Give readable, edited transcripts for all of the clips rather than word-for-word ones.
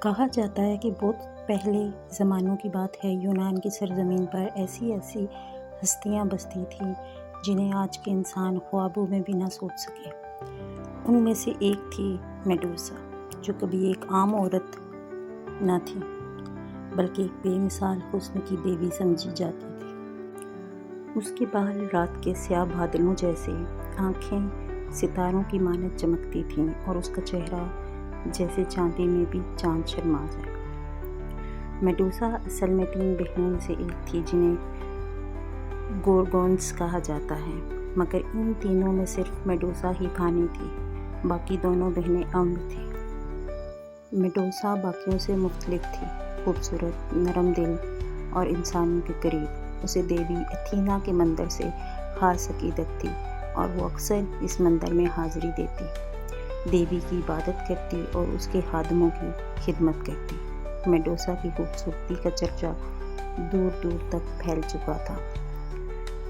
کہا جاتا ہے کہ بہت پہلے زمانوں کی بات ہے، یونان کی سرزمین پر ایسی ہستیاں بستی تھیں جنہیں آج کے انسان خوابوں میں بھی نہ سوچ سکے۔ ان میں سے ایک تھی میڈوسا، جو کبھی ایک عام عورت نہ تھی بلکہ ایک بے مثال حسن کی دیوی سمجھی جاتی تھی۔ اس کے بال رات کے سیاہ بادلوں جیسے، آنکھیں ستاروں کی مانند چمکتی تھیں اور اس کا چہرہ جیسے چاندی میں بھی چاند شرما جائے۔ میڈوسا اصل میں 3 بہنوں میں سے ایک تھی جنہیں گورگونز کہا جاتا ہے، مگر ان تینوں میں صرف میڈوسا ہی فانی تھی، باقی دونوں بہنیں امر تھیں۔ میڈوسا باقیوں سے مختلف تھی، خوبصورت، نرم دل اور انسانوں کے قریب۔ اسے دیوی اتھینا کے مندر سے خاص عقیدت تھی اور وہ اکثر اس مندر میں حاضری دیتی، دیوی کی عبادت کرتی اور اس کے خادموں کی خدمت کرتی۔ میڈوسا کی خوبصورتی کا چرچا دور دور تک پھیل چکا تھا،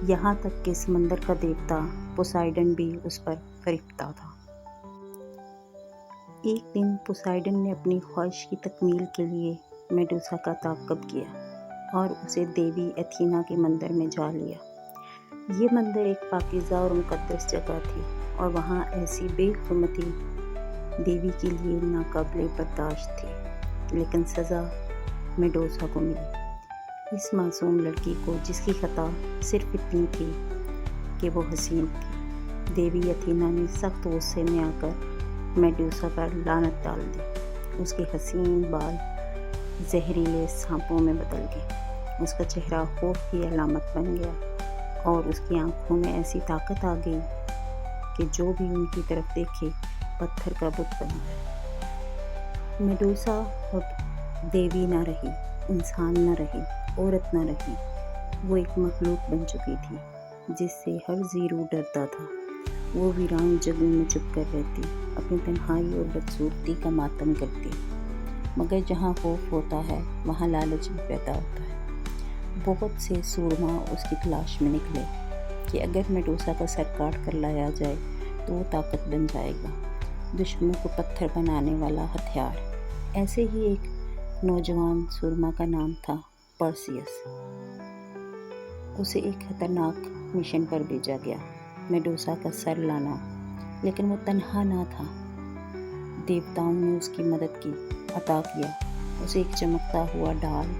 یہاں تک کہ سمندر کا دیوتا پوسائیڈن بھی اس پر فریفتہ تھا۔ ایک دن پوسائیڈن نے اپنی خواہش کی تکمیل کے لیے میڈوسا کا تعاقب کیا اور اسے دیوی اتھینا کے مندر میں جا لیا۔ یہ مندر ایک پاکیزہ اور مقدس جگہ تھی اور وہاں ایسی بے حرمتی دیوی کے لیے ناقابل برداشت تھی، لیکن سزا میڈوسا کو ملی، اس معصوم لڑکی کو جس کی خطا صرف اتنی تھی کہ وہ حسین تھی۔ دیوی اتھینا نے سخت غصے میں آ کر میڈوسا پر لعنت ڈال دی، اس کے حسین بال زہریلے سانپوں میں بدل گئے، اس کا چہرہ خوف کی علامت بن گیا اور اس کی آنکھوں میں ایسی طاقت آ گئی کہ جو بھی ان کی طرف دیکھے پتھر کا بت بن جائے۔ میڈوسا اب دیوی نہ رہی، انسان نہ رہی، عورت نہ رہی، وہ ایک مخلوق بن چکی تھی جس سے ہر ذی روح ڈرتا تھا۔ وہ ویران جگہوں میں چھپ کر رہتی، اپنی تنہائی اور بدصورتی کا ماتم کرتی، مگر جہاں خوف ہوتا ہے وہاں لالچ بھی پیدا ہوتا ہے۔ بہت سے سورما اس کی تلاش میں نکلے کہ اگر میڈوسا کا سر کاٹ کر لایا جائے تو وہ طاقت بن جائے گا، دشمنوں کو پتھر بنانے والا ہتھیار۔ ایسے ہی ایک نوجوان سورما کا نام تھا پرسیس۔ اسے ایک خطرناک مشن پر بھیجا گیا، میڈوسا کا سر لانا، لیکن وہ تنہا نہ تھا۔ دیوتاؤں نے اس کی مدد کی، عطا کیا اسے ایک چمکتا ہوا ڈھال،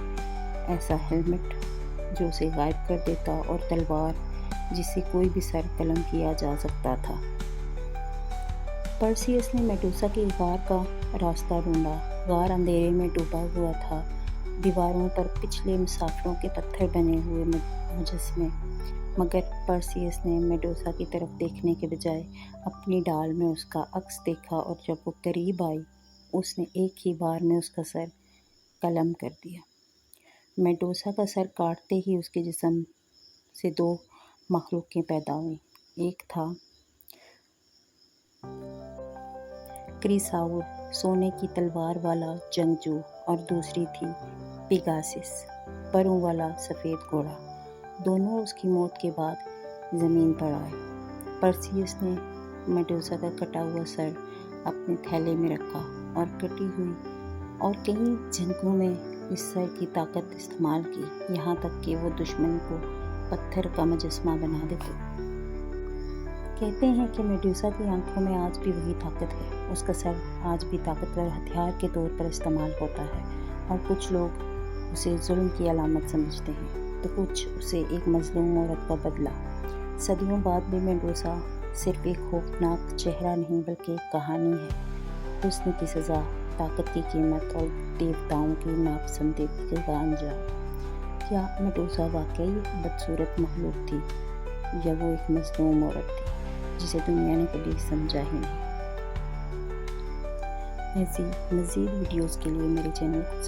ایسا ہیلمٹ جو اسے غائب کر دیتا اور تلوار جس سے کوئی بھی سر قلم کیا جا سکتا تھا۔ پرسیس نے میڈوسا کے غار کا راستہ ڈھونڈا۔ غار اندھیرے میں ڈوبا ہوا تھا، دیواروں پر پچھلے مسافروں کے پتھر بنے ہوئے مجسمے، مگر پرسیس نے میڈوسا کی طرف دیکھنے کے بجائے اپنی ڈال میں اس کا عکس دیکھا اور جب وہ قریب آئی اس نے ایک ہی بار میں اس کا سر قلم کر دیا۔ میڈوسا کا سر کاٹتے ہی اس کے جسم سے 2 مخلوقیں پیدا ہوئیں، ایک تھا کریساؤر، سونے کی تلوار والا جنگجو، اور دوسری تھی پیگاسس، پروں والا سفید گھوڑا۔ دونوں اس کی موت کے بعد زمین پر آئے۔ پرسیس نے میڈوسا کا کٹا ہوا سر اپنے تھیلے میں رکھا اور کٹی ہوئی اور کئی جنگوں میں اس سر کی طاقت استعمال کی، یہاں تک کہ وہ دشمن کو پتھر کا مجسمہ بنا دیتے۔ کہتے ہیں کہ میڈوسا کی آنکھوں میں آج بھی وہی طاقت ہے، اس کا سر آج بھی طاقتور ہتھیار کے طور پر استعمال ہوتا ہے، اور کچھ لوگ اسے ظلم کی علامت سمجھتے ہیں تو کچھ اسے ایک مظلوم عورت کا بدلہ۔ صدیوں بعد بھی میڈوسا صرف ایک خوفناک چہرہ نہیں بلکہ ایک کہانی ہے، حسن کی سزا، طاقت کی قیمت اور دیوتاؤں کی ناپسندیدگی کا انجام۔ کیا میڈوسا واقعی بدصورت مخلوق تھی یا وہ ایک مظلوم عورت تھی جسے دنیا نے کبھی سمجھا ہی نہیں؟ ایسی مزید ویڈیوز کے لیے میرے چینل کو